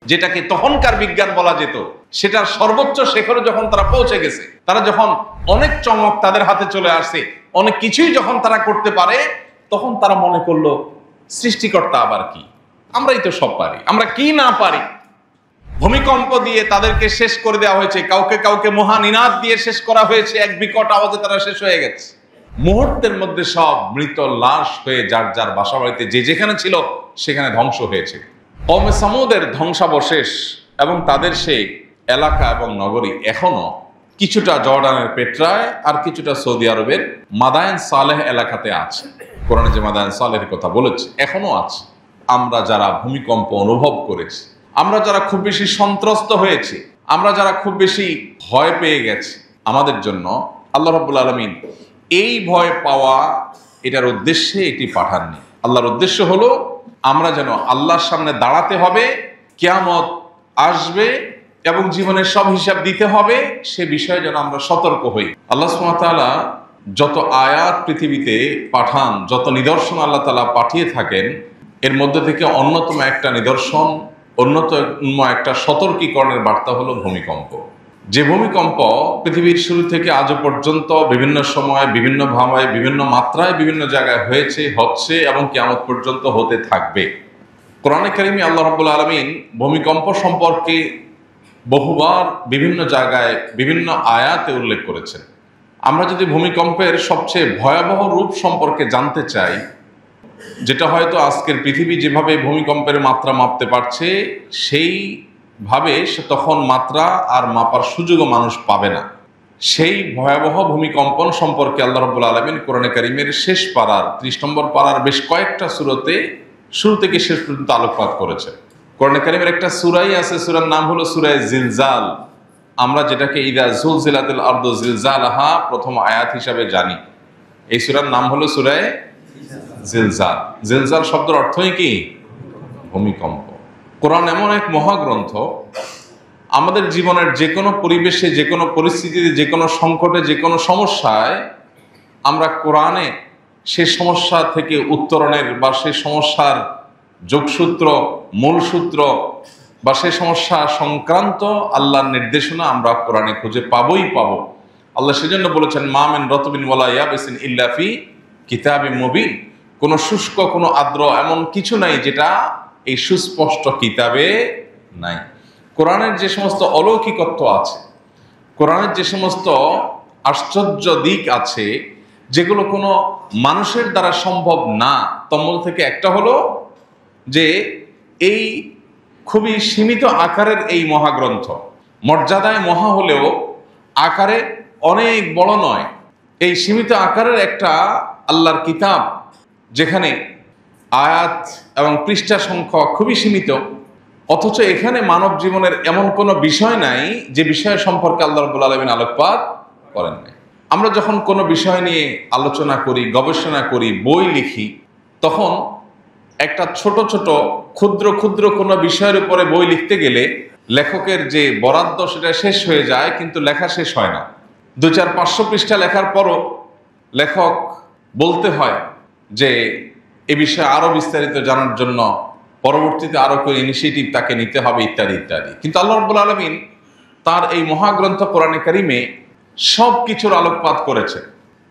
যেটাকে তখনকার বিজ্ঞান বলা যেত, সেটার সর্বোচ্চ শিখরে যখন তারা পৌঁছে গেছে, তারা যখন অনেক চমক তাদের হাতে চলে আসে, অনেক কিছুই যখন তারা করতে পারে, তখন তারা মনে করলো সৃষ্টিকর্তা আবার কি, আমরাই তো সব পারি, আমরা কি না পারি। ভূমিকম্প দিয়ে তাদেরকে শেষ করে দেওয়া হয়েছে, কাউকে কাউকে মহানিনাদ দিয়ে শেষ করা হয়েছে, এক বিকট আওয়াজে তারা শেষ হয়ে গেছে। মুহূর্তের মধ্যে সব মৃত লাশ হয়ে যার যার বাসা বাড়িতে যে যেখানে ছিল সেখানে ধ্বংস হয়েছে। কওমে সামুদের ধ্বংসাবশেষ এবং তাদের সেই এলাকা এবং নগরী এখনো কিছুটা জর্ডানের পেট্রায় আর কিছুটা সৌদি আরবের মাদায়েন সালেহ এলাকাতে আছে। কোরআনে যে মাদায়েন সালেহের কথা বলেছে এখনো আছে। আমরা যারা ভূমিকম্প অনুভব করেছি, আমরা যারা খুব বেশি সন্ত্রস্ত হয়েছি, আমরা যারা খুব বেশি ভয় পেয়ে গেছি, আমাদের জন্য আল্লাহ রাব্বুল আলামিন এই ভয় পাওয়া এটার উদ্দেশ্যে এটি পাঠাননি। আল্লাহর উদ্দেশ্য হলো আমরা যেন আল্লাহর সামনে দাঁড়াতে হবে, কিয়ামত আসবে এবং জীবনের সব হিসাব দিতে হবে, সে বিষয়ে যেন আমরা সতর্ক হই। আল্লাহ সুবহানাহু ওয়া তাআলা যত আয়াত পৃথিবীতে পাঠান, যত নিদর্শন আল্লাহ তাআলা পাঠিয়ে থাকেন, এর মধ্যে থেকে অন্যতম একটা নিদর্শন, অন্যতম একটা সতর্কীকরণের বার্তা হলো ভূমিকম্প। যে ভূমিকম্প পৃথিবীর শুরু থেকে আজও পর্যন্ত বিভিন্ন সময়, বিভিন্ন ভাবে, বিভিন্ন মাত্রায়, বিভিন্ন জায়গায় হয়েছে, হচ্ছে এবং কিয়ামত পর্যন্ত হতে থাকবে। কোরআনে কারিমে আল্লাহ রাব্বুল আলামিন ভূমিকম্প সম্পর্কে বহুবার বিভিন্ন জায়গায় বিভিন্ন আয়াতে উল্লেখ করেছেন। আমরা যদি ভূমিকম্পের সবচেয়ে ভয়াবহ রূপ সম্পর্কে জানতে চাই, যেটা হয়তো আজকের পৃথিবী যেভাবে ভূমিকম্পের মাত্রা মাপতে পারছে সেইভাবে সে তখন মাত্রা আর মাপার সুযোগও মানুষ পাবে না, সেই ভয়াবহ ভূমিকম্পন সম্পর্কে আল্লাহ রাব্বুল আলামিন কোরআনে কারিমের শেষ পারার 30 নম্বর পারার বেশ কয়েকটা সূরাতে শুরু থেকে শেষ পর্যন্ত আলোকপাত করেছে। কোরআনে কারিমের একটা সূরাই আছে, সূরার নাম হলো সূরা জিলজাল। আমরা যেটাকে ইদা জুলজিলাতিল আরদু জিলজালাহা প্রথম আয়াত হিসাবে জানি, এই সূরার নাম হলো সূরা জিলজাল। জিলজাল শব্দের অর্থই কি? ভূমিকম্প। কোরআন এমন এক মহাগ্রন্থ, আমাদের জীবনের যে কোনো পরিবেশে, যে কোনো পরিস্থিতিতে, যে কোনো সংকটে, যে কোনো সমস্যায় আমরা কোরআনে সে সমস্যা থেকে উত্তরণের বা সে সমস্যার যোগসূত্র, মূল সূত্র বা সে সমস্যা সংক্রান্ত আল্লাহর নির্দেশনা আমরা কোরআনে খুঁজে পাবোই পাবো। আল্লাহ সেজন্য বলেছেন, মা মিন রাতবিন ওয়ালা ইয়াবিসিন ইল্লা ফি কিতাবিম মুবিন। কোনো শুষ্ক, কোনো আর্দ্র এমন কিছু নাই যেটা এই সুস্পষ্ট কিতাবে নাই। কোরআনের যে সমস্ত অলৌকিকত্ব আছে, কোরআনের যে সমস্ত আশ্চর্য দিক আছে, যেগুলো কোনো মানুষের দ্বারা সম্ভব না, তন্মধ্য থেকে একটা হলো যে এই খুবই সীমিত আকারের এই মহাগ্রন্থ, মর্যাদায় মহা হলেও আকারে অনেক বড় নয়, এই সীমিত আকারের একটা আল্লাহর কিতাব, যেখানে আয়াত এবং পৃষ্ঠা সংখ্যা খুবই সীমিত, অথচ এখানে মানব জীবনের এমন কোনো বিষয় নাই যে বিষয় সম্পর্কে আল্লাহ রাব্বুল আলামিন আলোকপাত করেন নাই। আমরা যখন কোনো বিষয় নিয়ে আলোচনা করি, গবেষণা করি, বই লিখি, তখন একটা ছোট ছোট ক্ষুদ্র ক্ষুদ্র কোনো বিষয়ের উপরে বই লিখতে গেলে লেখকের যে বরাদ্দ সেটা শেষ হয়ে যায়, কিন্তু লেখা শেষ হয় না। 200-500 পৃষ্ঠা লেখার পরও লেখক বলতে হয় যে এ বিষয়ে আরো বিস্তারিত জানার জন্য পরবর্তীতে আরো কোনো ইনিশিয়েটিভ তাকে নিতে হবে, ইত্যাদি ইত্যাদি। কিন্তু আল্লাহ রাব্বুল আলামিন তার এই মহাগ্রন্থ কোরআনে কারিমে সব কিছুর আলোকপাত করেছে।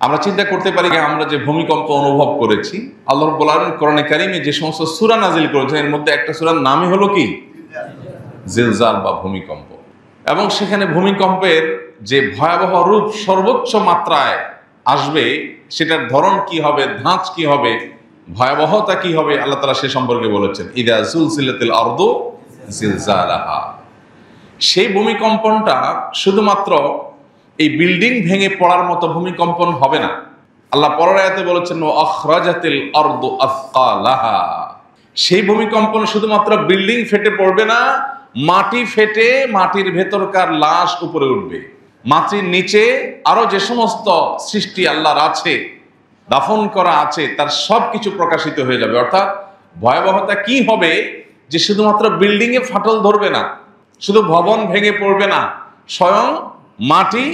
আমরা চিন্তা করতে পারি যে আমরা যে ভূমিকম্প অনুভব করেছি, আল্লাহ রাব্বুল আলামিন কোরআনে কারিমে যে সমস্ত সূরা নাজিল করেছেন, এর মধ্যে একটা সূরার নামই হলো কি? জিলজাল বা ভূমিকম্প। এবং সেখানে ভূমিকম্পের যে ভয়াবহ রূপ সর্বোচ্চ মাত্রায় আসবে, সেটার ধরন কি হবে, ধাঁচ কি হবে, ভয়াবহতা কি হবে, আল্লাহ তাআলা সে সম্পর্কে বলেছেন, ইদা জুলজিলাতিল আরদু জিলজালাহা। সেই ভূমিকম্পনটা শুধুমাত্র এই বিল্ডিং ভেঙে পড়ার মতো ভূমিকম্পন হবে না। আল্লাহ পরের আয়াতে বলেছেন, ওয়া আখরাজাতিল আরদু আসকালাহা। সেই ভূমিকম্পন শুধুমাত্র বিল্ডিং ফেটে পড়বে না, মাটি ফেটে মাটির ভেতরকার লাশ উপরে উঠবে, মাটির নিচে আরো যে সমস্ত সৃষ্টি আল্লাহর আছে, দাফন করা আছে, তার সব কিছু প্রকাশিত হয়ে যাবে। অর্থাৎ ভয়াবহতা কি হবে যে শুধুমাত্র বিল্ডিং এ ফাটল ধরবে না, শুধু ভবন ভেঙে পড়বে না, স্বয়ং মাটি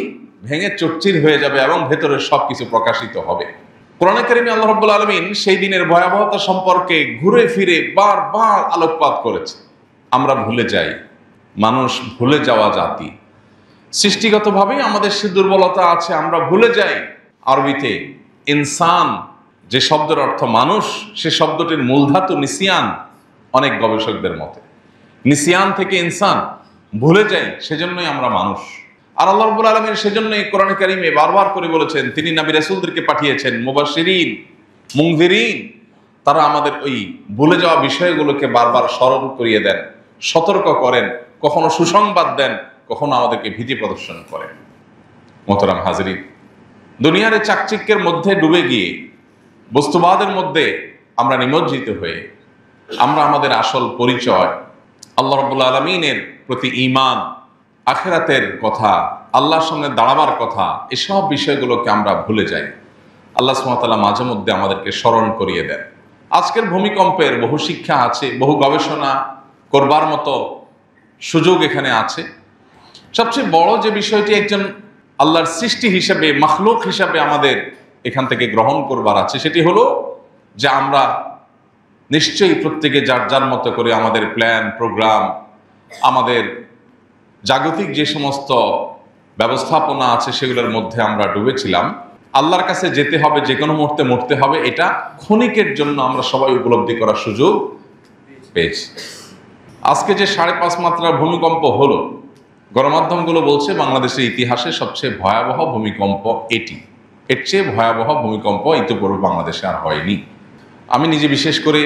ভেঙে চচ্চির হয়ে যাবে এবং ভেতরের সবকিছু প্রকাশিত হবে। কোরআনে কারিমে আল্লাহ রাব্বুল আলামিন সেই দিনের ভয়াবহতা সম্পর্কে ঘুরে ফিরে বারবার আলোকপাত করেছে। আমরা ভুলে যাই, মানুষ ভুলে যাওয়া জাতি। সৃষ্টিগতভাবেই আমাদের সে দুর্বলতা আছে, আমরা ভুলে যাই। আরবিতে ইনসান যে শব্দের অর্থ মানুষ, সে শব্দটির মূলধাতু নিসিয়ান। অনেক গবেষকদের মতে নিসিয়ান থেকে ইনসান, ভুলে যাই, সেজন্যই আমরা মানুষ। আর আল্লাহ রাব্বুল আলামিন সেজন্যই কোরআনে কারিমে বারবার করে বলেছেন, তিনি নবী রাসূলদেরকে পাঠিয়েছেন মুবাশশিরিন মুনযিরিন। তারা আমাদের ওই ভুলে যাওয়া বিষয়গুলোকে বারবার স্মরণ করিয়ে দেন, সতর্ক করেন, কখনো সুসংবাদ দেন, কখনো আমাদেরকে ভীতি প্রদর্শন করেন। মোহতারাম হাজরিন, দুনিয়ার এই চাকচিক্যের মধ্যে ডুবে গিয়ে, বস্তুবাদের মধ্যে আমরা নিমজ্জিত হয়ে, আমরা আমাদের আসল পরিচয় আল্লাহ রাব্বুল আলামিনের প্রতি ঈমান, আখিরাতের কথা, আল্লাহর সামনে দাঁড়াবার কথা, এসব বিষয়গুলোকে আমরা ভুলে যাই। আল্লাহ সুবহানাহু ওয়া তাআলা মাঝে মধ্যে আমাদেরকে স্মরণ করিয়ে দেন। আজকের ভূমিকম্পের বহু শিক্ষা আছে, বহু গবেষণা করবার মতো সুযোগ এখানে আছে। সবচেয়ে বড় যে বিষয়টি একজন আল্লাহর সৃষ্টি হিসেবে, মাখলুক হিসাবে আমাদের এখান থেকে গ্রহণ করবার আছে, সেটি হলো যে আমরা নিশ্চয়ই প্রত্যেকে যার যার মতো করে আমাদের প্ল্যান, প্রোগ্রাম, আমাদের জাগতিক যে সমস্ত ব্যবস্থাপনা আছে সেগুলোর মধ্যে আমরা ডুবেছিলাম। আল্লাহর কাছে যেতে হবে, যে কোনো মুহূর্তে মরতে হবে, এটা ক্ষণিকের জন্য আমরা সবাই উপলব্ধি করার সুযোগ পেয়েছি। আজকে যে 5.5 মাত্রার ভূমিকম্প হলো, গণমাধ্যমগুলো বলছে বাংলাদেশের ইতিহাসে সবচেয়ে ভয়াবহ ভূমিকম্প এটি। এর চেয়ে ভয়াবহ ভূমিকম্প ইতিপূর্বে বাংলাদেশে আর হয়নি। আমি নিজে বিশেষ করে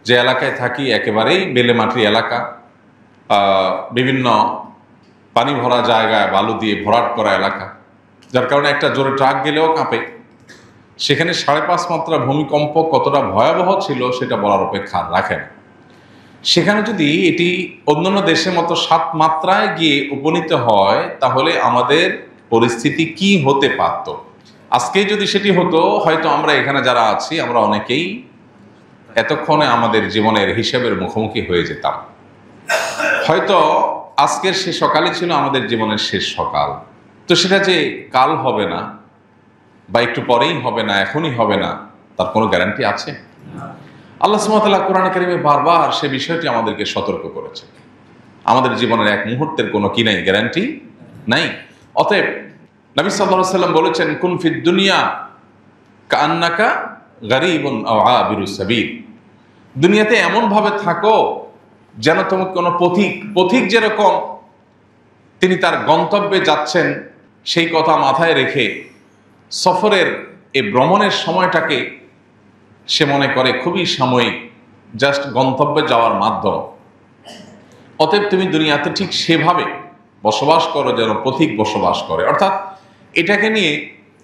যে এলাকায় থাকি, একেবারেই বেলেমাটি এলাকা, বিভিন্ন পানি ভরা জায়গায় বালু দিয়ে ভরাট করা এলাকা, যার কারণে একটা জোরে ট্রাক গেলেও কাঁপে। সেখানে 5.5 মাত্রা ভূমিকম্প কতটা ভয়াবহ ছিল সেটা বলার অপেক্ষা রাখে না। সেখানে যদি এটি অন্যান্য দেশের মতো 7 মাত্রায় গিয়ে উপনীত হয়, তাহলে আমাদের পরিস্থিতি কি হতে পারত? আজকে যদি সেটি হতো, হয়তো আমরা এখানে যারা আছি আমরা অনেকেই এতক্ষণে আমাদের জীবনের হিসাবের মুখোমুখি হয়ে যেতাম। হয়তো আজকের সে সকালে ছিল আমাদের জীবনের শেষ সকাল। তো সেটা যে কাল হবে না, বা একটু পরেই হবে না, এখনই হবে না, তার কোনো গ্যারান্টি আছে? আল্লাহ সুবহানাহু ওয়া তাআলা কোরআনে কারিমে বারবার সে বিষয়টি আমাদেরকে সতর্ক করেছে। আমাদের জীবনের এক মুহূর্তের কোনো কি নাই, গ্যারান্টি নাই। অতএব নবী সাল্লাল্লাহু আলাইহি ওয়াসাল্লাম বলেছেন, কুন ফিদ দুনিয়া কাআন্নাকা গারীবুন আও আবিরুস সাবিল। দুনিয়াতে এমন ভাবে থাকো যেন তুমি কোনো পথিক যেরকম তিনি তার গন্তব্যে যাচ্ছেন সেই কথা মাথায় রেখে সফরের এই ভ্রমণের সময়টাকে সে মনে করে খুবই সাময়িক, জাস্ট গন্তব্যে যাওয়ার মাধ্যম। অতএব তুমি দুনিয়াতে ঠিক সেভাবে বসবাস করো যেন পথিক বসবাস করে। অর্থাৎ এটাকে নিয়ে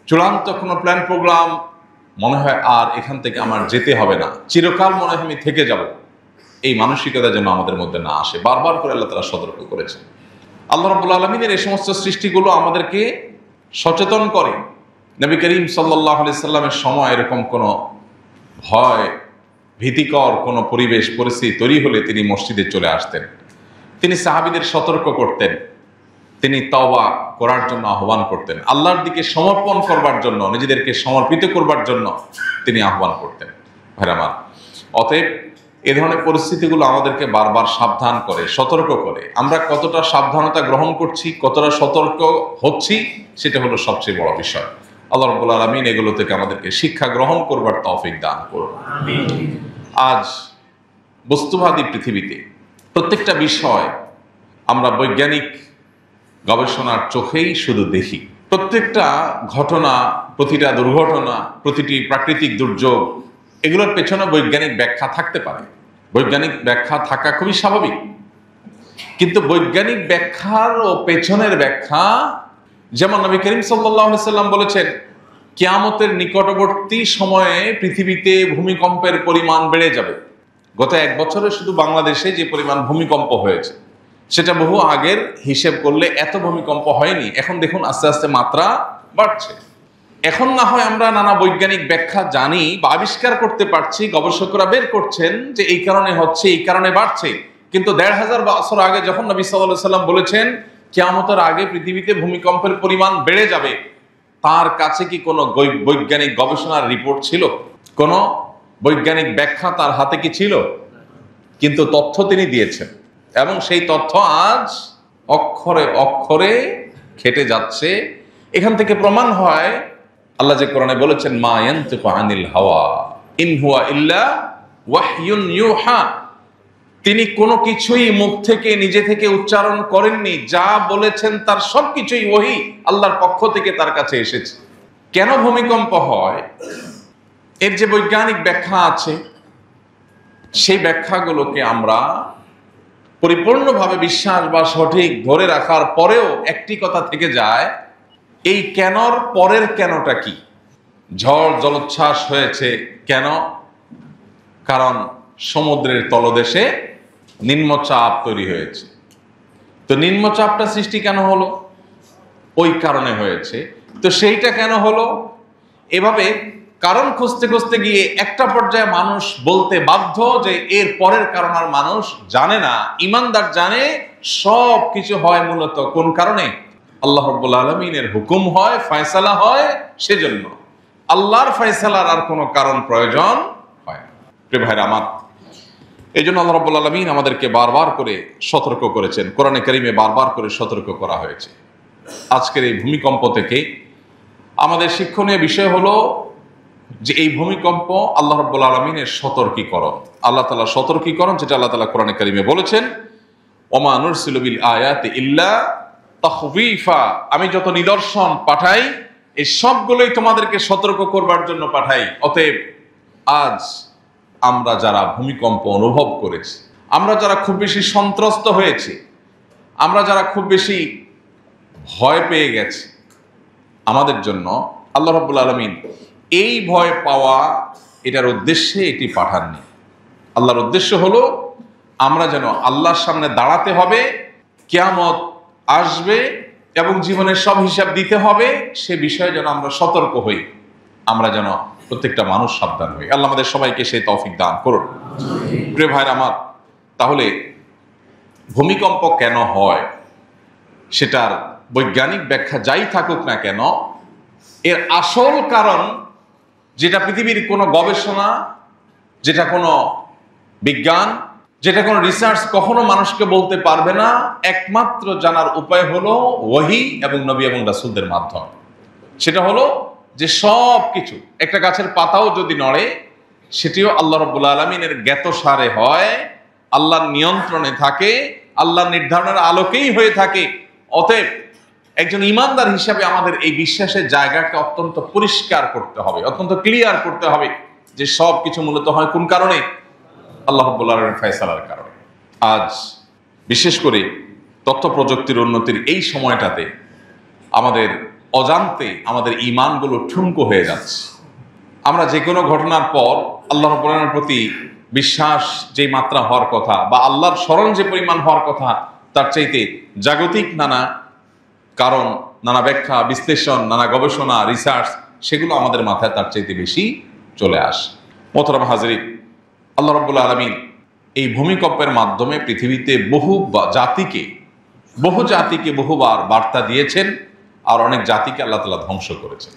চূড়ান্ত কোনো প্ল্যান প্রোগ্রাম মনে হয় আর এখান থেকে আমার যেতে হবে না, চিরকাল মনে হয় আমি থেকে যাব, এই মানসিকতা যেন আমাদের মধ্যে না আসে। বারবার করে আল্লাহ তাআলা সতর্ক করেছেন। আল্লাহ রাব্বুল আলামিনের এই সমস্ত সৃষ্টিগুলো আমাদেরকে সচেতন করে। নবী করিম সাল্লাল্লাহু আলাইহি সাল্লামের সময় এরকম কোনো ভয়, ভীতিকর কোনো পরিবেশ পরিস্থিতি তৈরি হলে তিনি মসজিদে চলে আসতেন। তিনি সাহাবীদের সতর্ক করতেন, তিনি তওবা করার জন্য আহ্বান করতেন, আল্লাহর দিকে সমর্পণ করবার জন্য, নিজেদেরকে সমর্পিত করবার জন্য তিনি আহ্বান করতেন। ভাইরা আমার, অতএব এ ধরনের পরিস্থিতিগুলো আমাদেরকে বারবার সাবধান করে, সতর্ক করে। আমরা কতটা সাবধানতা গ্রহণ করছি, কতটা সতর্ক হচ্ছি, সেটা হলো সবচেয়ে বড় বিষয়। আল্লাহ রাব্বুল আলামিন এগুলো থেকে আমাদেরকে শিক্ষা গ্রহণ করবার তৌফিক দান করুন। আজ বস্তুবাদী পৃথিবীতে প্রত্যেকটা বিষয় আমরা বৈজ্ঞানিক গবেষণার চোখেই শুধু দেখি। প্রত্যেকটা ঘটনা, প্রতিটা দুর্ঘটনা, প্রতিটি প্রাকৃতিক দুর্যোগ, এগুলোর পেছনে বৈজ্ঞানিক ব্যাখ্যা থাকতে পারে। বৈজ্ঞানিক ব্যাখ্যা থাকা খুবই স্বাভাবিক, কিন্তু বৈজ্ঞানিক ব্যাখ্যার ও পেছনের ব্যাখ্যা, যেমন নবী করিম সাল্লাল্লাহু আলাইহি সাল্লাম বলেছেন, কিয়ামতের নিকটবর্তী সময়ে পৃথিবীতে ভূমিকম্পের পরিমাণ বেড়ে যাবে। গত 1 বছরে শুধু বাংলাদেশে যে পরিমাণ ভূমিকম্প হয়েছে, সেটা বহু আগের হিসেব করলে এত ভূমিকম্প হয়নি। এখন দেখুন আস্তে আস্তে মাত্রা বাড়ছে। এখন না হয় আমরা নানা বৈজ্ঞানিক ব্যাখ্যা জানি বা আবিষ্কার করতে পারছি, গবেষকরা বের করছেন যে এই কারণে হচ্ছে, এই কারণে বাড়ছে। কিন্তু 1500 বছর আগে যখন নবী সাল্লাল্লাহু আলাইহি সাল্লাম বলেছেন কিয়ামতের আগে পৃথিবীতে ভূমিকম্পের পরিমাণ বেড়ে যাবে, তার কাছে কি কোনো বৈজ্ঞানিক গবেষণার রিপোর্ট ছিল? কোনো বৈজ্ঞানিক ব্যাখ্যা তার হাতে কি ছিল? কিন্তু তথ্য তিনি দিয়েছেন। এবং সেই তথ্য আজ অক্ষরে অক্ষরে খেটে যাচ্ছে। এখান থেকে প্রমাণ হয় আল্লাহ যে কোরআনে বলেছেন, মা ইয়ানতিকু আনিল হাওয়া ইন হুয়া ইল্লা ওয়াহয়ুন ইউহা, তিনি কোনো কিছুই মুখ থেকে নিজে থেকে উচ্চারণ করেননি, যা বলেছেন তার সবকিছুই ওহী আল্লাহর পক্ষ থেকে তার কাছে এসেছে। কেন ভূমিকম্প হয় এর যে বৈজ্ঞানিক ব্যাখ্যা আছে, সেই ব্যাখ্যাগুলোকে আমরা পরিপূর্ণভাবে বিশ্বাস বা সঠিক ধরে রাখার পরেও একটি কথা থেকে যায়, এই কেনর পরের কেনটা কি? ঝড় জলোচ্ছ্বাস হয়েছে কেন? কারণ সমুদ্রের তলদেশে নিম্নচাপ তৈরি হয়েছে। তো নিম্নচাপটা সৃষ্টি কেন হলো? ওই কারণে হয়েছে। তো সেইটা কেন হলো? এভাবে কারণ খুঁজতে খুঁজতে গিয়ে একটা পর্যায়ে মানুষ বলতে বাধ্য যে এর পরের কারণ আর মানুষ জানে না। ঈমানদার জানে সব কিছু হয় মূলত কোন কারণে? আল্লাহ রাব্বুল আলামিনের হুকুম হয়, ফয়সালা হয়, সেজন্য। আল্লাহর ফয়সালার আর কোনো কারণ প্রয়োজন হয় না। প্রিয় ভাইরা আমার, এই জন্য আল্লাহ রাব্বুল আলামিন আমাদেরকে বারবার করে সতর্ক করেছেন। কোরআনে কারিমে বারবার করে সতর্ক করা হয়েছে। আজকের এই ভূমিকম্প থেকে আমাদের শিক্ষণীয় বিষয় হলো যে এই ভূমিকম্প আল্লাহ রাব্বুল আলামিনের সতর্কীকরণ। আল্লাহ তাআলা সতর্কীকরণ, যেটা আল্লাহ তাআলা কোরআনে কারিমে বলেছেন, ওমা নুরসিলু বিল আয়াতি ইল্লা তাখওয়িফা, আমি যত নিদর্শন পাঠাই এই সবগুলোই তোমাদেরকে সতর্ক করবার জন্য পাঠাই। অতএব আজ আমরা যারা ভূমিকম্প অনুভব করেছি, আমরা যারা খুব বেশি সন্ত্রস্ত হয়েছি, আমরা যারা খুব বেশি ভয় পেয়ে গেছি, আমাদের জন্য আল্লাহ রাব্বুল আলামিন এই ভয় পাওয়া এটার উদ্দেশ্যে এটি পাঠাননি। আল্লাহর উদ্দেশ্য হলো আমরা যেন আল্লাহর সামনে দাঁড়াতে হবে, কিয়ামত আসবে এবং জীবনের সব হিসাব দিতে হবে, সে বিষয়ে যেন আমরা সতর্ক হই, আমরা যেন প্রত্যেকটা মানুষ সাবধান হই। আল্লাহ আমাদের সবাইকে সেই তৌফিক দান করুন। প্রিয় ভাইরা আমার, তাহলে ভূমিকম্প কেন হয় সেটার বৈজ্ঞানিক ব্যাখ্যা যাই থাকুক না কেন, এর আসল কারণ যেটা পৃথিবীর কোনো গবেষণা, যেটা কোনো বিজ্ঞান, যেটা কোনো রিসার্চ কখনো মানুষকে বলতে পারবে না, একমাত্র জানার উপায় হলো ওহী এবং নবী এবং রাসূলদের মাধ্যমে। সেটা হলো যে সব কিছু, একটা গাছের পাতাও যদি নড়ে সেটিও আল্লাহ রাব্বুল আলামিনের জ্ঞাতসারে হয়, আল্লাহর নিয়ন্ত্রণে থাকে, আল্লাহর নির্ধারণের আলোকেই হয়ে থাকে। অতএব একজন ঈমানদার হিসাবে আমাদের এই বিশ্বাসের জায়গাকে অত্যন্ত পরিষ্কার করতে হবে, অত্যন্ত ক্লিয়ার করতে হবে যে সব কিছু মূলত হয় কোন কারণে? আল্লাহ রাব্বুল আলামিনের ফয়সালার কারণে। আজ বিশেষ করে তথ্য প্রযুক্তির উন্নতির এই সময়টাতে আমাদের অজান্তে আমাদের ঈমানগুলো ঠুনকো হয়ে যাচ্ছে। আমরা যে কোনো ঘটনার পর আল্লাহ রাব্বুল আলামিনের প্রতি বিশ্বাস যে মাত্রা হওয়ার কথা বা আল্লাহর স্মরণ যে পরিমাণ হওয়ার কথা, তার চাইতে জাগতিক নানা কারণ, নানা ব্যাখ্যা, বিশ্লেষণ, নানা গবেষণা, রিসার্চ, সেগুলো আমাদের মাথায় তার চাইতে বেশি চলে আসে। মোহতারাম হাজরিন, আল্লাহ রাব্বুল আলামিন এই ভূমিকম্পের মাধ্যমে পৃথিবীতে বহু জাতিকে বহুবার বার্তা দিয়েছেন, আর অনেক জাতিকে আল্লাহ তাআলা ধ্বংস করেছেন।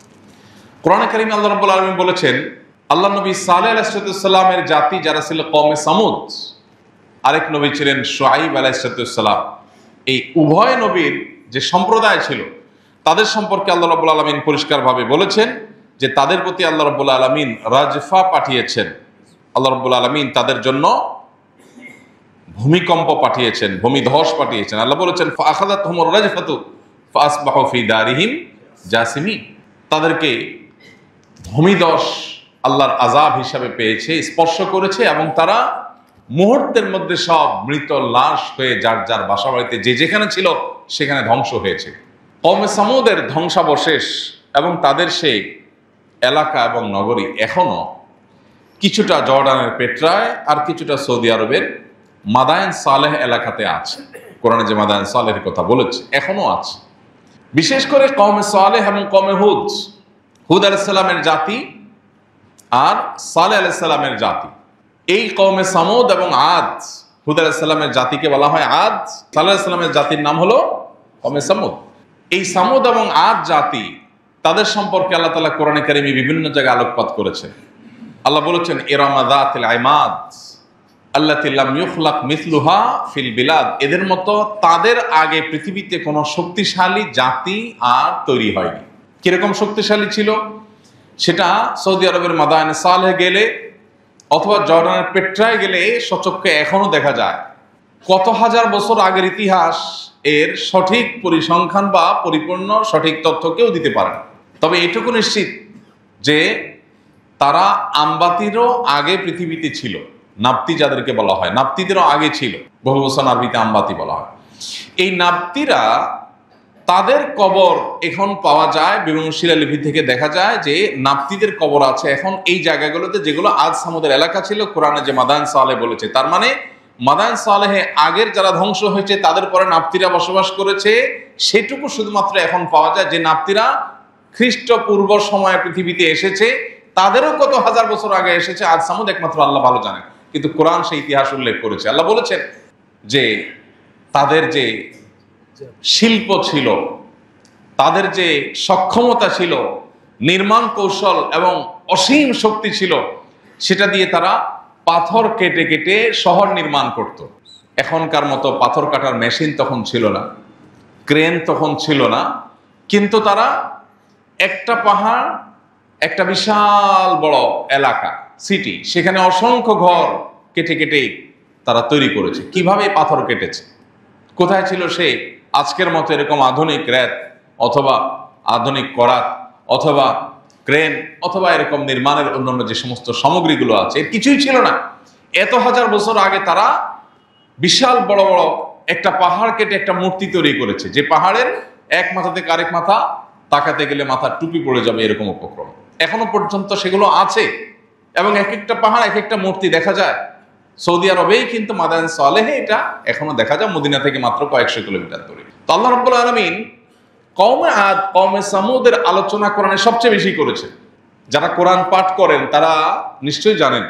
কোরআনে কারিমে আল্লাহ রাব্বুল আলামিন বলেছেন, আল্লাহ নবী সালেহ আলাইহিস সালামের জাতি যারা ছিল কওমে সামুদ, আরেক নবী ছিলেন শুআয়ব আলাইহিস সালাম, এই উভয় নবীর যে সম্প্রদায় ছিল তাদের সম্পর্কে আল্লাহ রাব্বুল আলামিন পরিষ্কারভাবে বলেছেন যে তাদের প্রতি আল্লাহ রাব্বুল আলামিন রাজফা পাঠিয়েছেন। আল্লাহ রাব্বুল আলামিন তাদের জন্য ভূমিকম্প পাঠিয়েছেন, ভূমিধস পাঠিয়েছেন। আল্লাহ বলেছেন, ফাআখাযাতহুমুর রাজফাতু ফাআসবাহু ফি দারিহিম জাসিমিন, তাদেরকে ভূমিধস আল্লাহর আযাব হিসাবে পেয়েছে, স্পর্শ করেছে, এবং তারা মুহূর্তের মধ্যে সব মৃত লাশ হয়ে যার যার বাসা বাড়িতে যে যেখানে ছিল সেখানে ধ্বংস হয়েছে। কওমে সামুদের ধ্বংসাবশেষ এবং তাদের সেই এলাকা এবং নগরী এখনো কিছুটা জর্ডানের পেট্রায় আর কিছুটা সৌদি আরবের মাদায়েন সালেহ এলাকাতে আছে। কোরআনে যে মাদায়েন সালেহের কথা বলেছে এখনো আছে। বিশেষ করে কওমে সালেহ এবং কওমে হুদ আলাইহিস সালামের জাতি আর সালেহ আলাইহিস সালামের জাতি, এই কওমে সামুদ এবং আদ, হুদ আলাইহিস সালামের জাতিকে বলা হয় আদ, সালেহ আলাইহিস সালামের জাতির নাম হলো কওমে সামুদ। এই সামুদ এবং আদ জাতি, তাদের সম্পর্কে আল্লাহ তাআলা কোরআনে কারিমে বিভিন্ন জায়গায় আলোকপাত করেছেন। আল্লাহ বলেছেন, ইরামা যাতিল ইমাদ আল্লাতী লাম ইউখলাক মিসলুহা ফিল বিলাদ, এদের মতো তাদের আগে পৃথিবীতে কোনো শক্তিশালী জাতি আর তৈরি হয়নি। কিরকম শক্তিশালী ছিল সেটা সৌদি আরবের মাদায়েনে সালেহ গেলে অথবা জর্ডানের পেট্রায় গেলে সচক্ষে এখনো দেখা যায়। কত হাজার বছর আগের ইতিহাস এর সঠিক পরিসংখ্যান বা পরিপূর্ণ সঠিক তথ্য কেউ দিতে পারে না। তবে এটুকু নিশ্চিত যে তারা আমবাতিরও আগে পৃথিবীতে ছিল। নাপ্তি যাদেরকে বলা হয়, নাপ্তিদেরও আগে ছিল। বহুবচন আরবিতে আমবাতি বলা হয়। এই নাপ্তিরা, তাদের কবর এখন পাওয়া যায়, বিভিন্ন শিলালিপি থেকে দেখা যায় যে নাপ্তিদের কবর আছে এখন এই জায়গাগুলোতে যেগুলো আজ সামুদের এলাকা ছিল। কোরআনে যে মাদায়েন সালেহ বলেছে, তার মানে মাদায়েন সালেহে আগের যারা ধ্বংস হয়েছে তাদের পরে নাপ্তিরা বসবাস করেছে, সেটুকু শুধুমাত্র এখন পাওয়া যায়। যে নাপ্তিরা খ্রিস্টপূর্ব সময়ে পৃথিবীতে এসেছে, তাদেরও কত হাজার বছর আগে এসেছে আজ সামুদ একমাত্র আল্লাহ ভালো জানেন। কিন্তু কোরআন সেই ইতিহাস উল্লেখ করেছে। আল্লাহ বলেছেন যে তাদের যে শিল্প ছিল, তাদের যে সক্ষমতা ছিল, নির্মাণ কৌশল এবং অসীম শক্তি ছিল, সেটা দিয়ে তারা পাথর কেটে কেটে শহর নির্মাণ করত। এখনকার মতো পাথর কাটার মেশিন তখন ছিল না, ক্রেন তখন ছিল না, কিন্তু তারা একটা পাহাড়, একটা বিশাল বড় এলাকা, সিটি, সেখানে অসংখ্য ঘর কেটে কেটে তারা তৈরি করেছে। কিভাবে পাথর কেটেছে, কোথায় ছিল সে আজকের মতো এরকম আধুনিক রেত অথবা আধুনিক করাত অথবা ক্রেন অথবা এরকম নির্মাণের অন্যান্য যে সমস্ত সামগ্রীগুলো আছে, এর কিছুই ছিল না। এত হাজার বছর আগে তারা বিশাল বড় বড় একটা পাহাড় কেটে একটা মূর্তি তৈরি করেছে, যে পাহাড়ের এক মাথা থেকে আরেক মাথা তাকাতে গেলে মাথার টুপি পড়ে যাবে, এরকম উপক্রম এখনো পর্যন্ত সেগুলো আছে। এবং এক একটা পাহাড় এক একটা মূর্তি দেখা যায়। সৌদি আরবেই কিন্তু মাদায়েন সালেহে এটা এখনো দেখা যায়, মদিনা থেকে মাত্র কয়েকশো কিলোমিটার দূরে। তো আল্লাহ রাব্বুল আলামিন কওমে আদ, কওমে সামুদের আলোচনা কোরআনে সবচেয়ে বেশি করেছে। যারা কোরআন পাঠ করেন তারা নিশ্চয়ই জানেন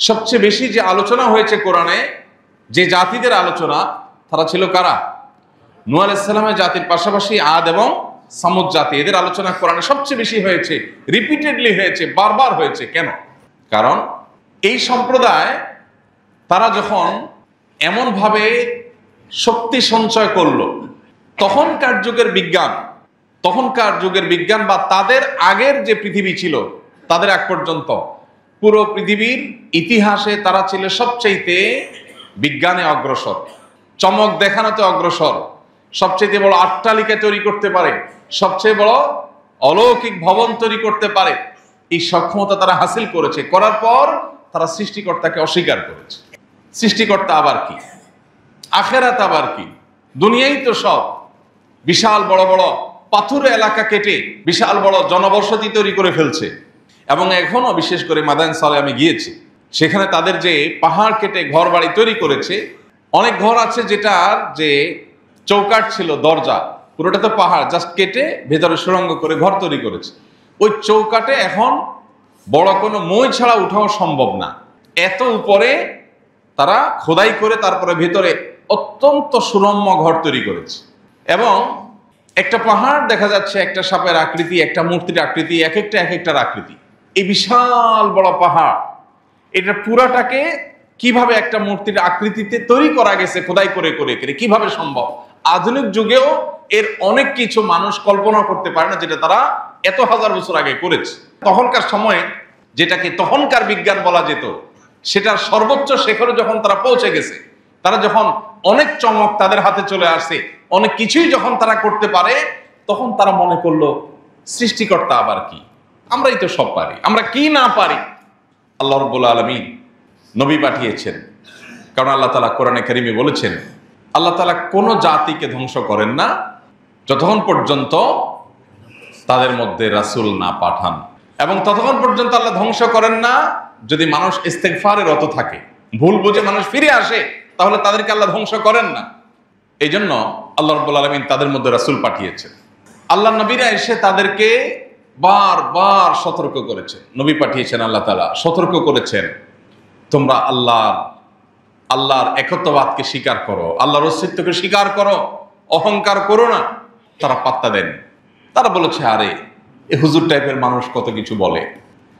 সবচেয়ে বেশি যে আলোচনা হয়েছে কোরআনে, যে জাতিদের আলোচনা, তারা ছিল কারা? নূহ আলাইহিস সালামের জাতির পাশাপাশি আদ এবং সামুদ জাতি, এদের আলোচনা কোরআনে সবচেয়ে বেশি হয়েছে, রিপিটেডলি হয়েছে, বারবার হয়েছে। কেন? কারণ এই সম্প্রদায় তারা যখন এমনভাবে শক্তি সঞ্চয় করলো, তখনকার যুগের বিজ্ঞান বা তাদের আগের যে পৃথিবী ছিল, তাদের আগ পর্যন্ত পুরো পৃথিবীর ইতিহাসে তারা ছিল সবচেয়ে বিজ্ঞানে অগ্রসর, চমক দেখানোতে অগ্রসর, সবচেয়ে বড় অট্টালিকা তৈরি করতে পারে, সবচেয়ে বড় অলৌকিক ভবন তৈরি করতে পারে। এই সক্ষমতা তারা হাসিল করেছে। করার পর তারা সৃষ্টিকর্তাকে অস্বীকার করেছে। সৃষ্টিকর্তা আবার কি, আখেরাত আবার কি, দুনিয়াই তো সব। বিশাল বড় বড় পাথুরে এলাকা কেটে বিশাল বড় জনবসতি তৈরি করে ফেলছে। এবং এখনো বিশেষ করে মাদায়েন সালেহ আমি গিয়েছি, সেখানে তাদের যে পাহাড় কেটে ঘর বাড়ি তৈরি করেছে, অনেক ঘর আছে যেটার যে চৌকাঠ ছিল, দরজা, পুরোটা তো পাহাড়, জাস্ট কেটে ভেতরে সুড়ঙ্গ করে ঘর তৈরি করেছে। ওই চৌকাঠে এখন বড় কোনো মই ছাড়া উঠাও সম্ভব না, এত উপরে তারা খোদাই করে তারপরে ভেতরে অত্যন্ত সুরম্য ঘর তৈরি করেছে। এবং একটা পাহাড় দেখা যাচ্ছে, একটা সাপের আকৃতি, একটা মূর্তির আকৃতি, এক একটার আকৃতি। এই বিশাল বড় পাহাড়, এটা পুরাটাকে কিভাবে একটা মূর্তির আকৃতিতে তৈরি করা গেছে, খোদাই করে করে করে, কিভাবে সম্ভব? আধুনিক যুগেও এর অনেক কিছু মানুষ কল্পনা করতে পারে না, যেটা তারা এত হাজার বছর আগে করেছে। তখনকার সময়ে যেটাকে তখনকার বিজ্ঞান বলা যেত, সেটার সর্বোচ্চ শিখরে যখন তারা পৌঁছে গেছে, তারা যখন অনেক চমক তাদের হাতে চলে আসছে, অনেক কিছুই যখন তারা করতে পারে, তখন তারা মনে করলো সৃষ্টিকর্তা আবার কি, আমরাই তো সব পারি, আমরা কি না পারি? আল্লাহ রাব্বুল আলামিন নবী পাঠিয়েছেন, কারণ আল্লাহ তাআলা কোরআনে কারীমে বলেছেন, আল্লাহ তাআলা কোনো জাতিকে ধ্বংস করেন না যতক্ষণ পর্যন্ত তাদের মধ্যে রাসূল না পাঠান, এবং ততক্ষণ পর্যন্ত আল্লাহ ধ্বংস করেন না যদি মানুষ ইস্তেগফারে রত থাকে, ভুল বুঝে মানুষ ফিরে আসে, তাহলে তাদেরকে আল্লাহ ধ্বংস করেন না। এই জন্য আল্লাহ রাব্বুল আলামিন তাদের মধ্যে রাসূল পাঠিয়েছেন। আল্লাহ নবীরা এসে তাদেরকে বারবার সতর্ক করেছে, নবী পাঠিয়েছেন আল্লাহ তাআলা, সতর্ক করেছেন, তোমরা আল্লাহর একত্ববাদকে স্বীকার করো, আল্লাহর অস্তিত্বকে স্বীকার করো, অহংকার করো না। তারা পাত্তা দেন। তারা বলেছে, আরে এ হুজুর টাইপের মানুষ কত কিছু বলে,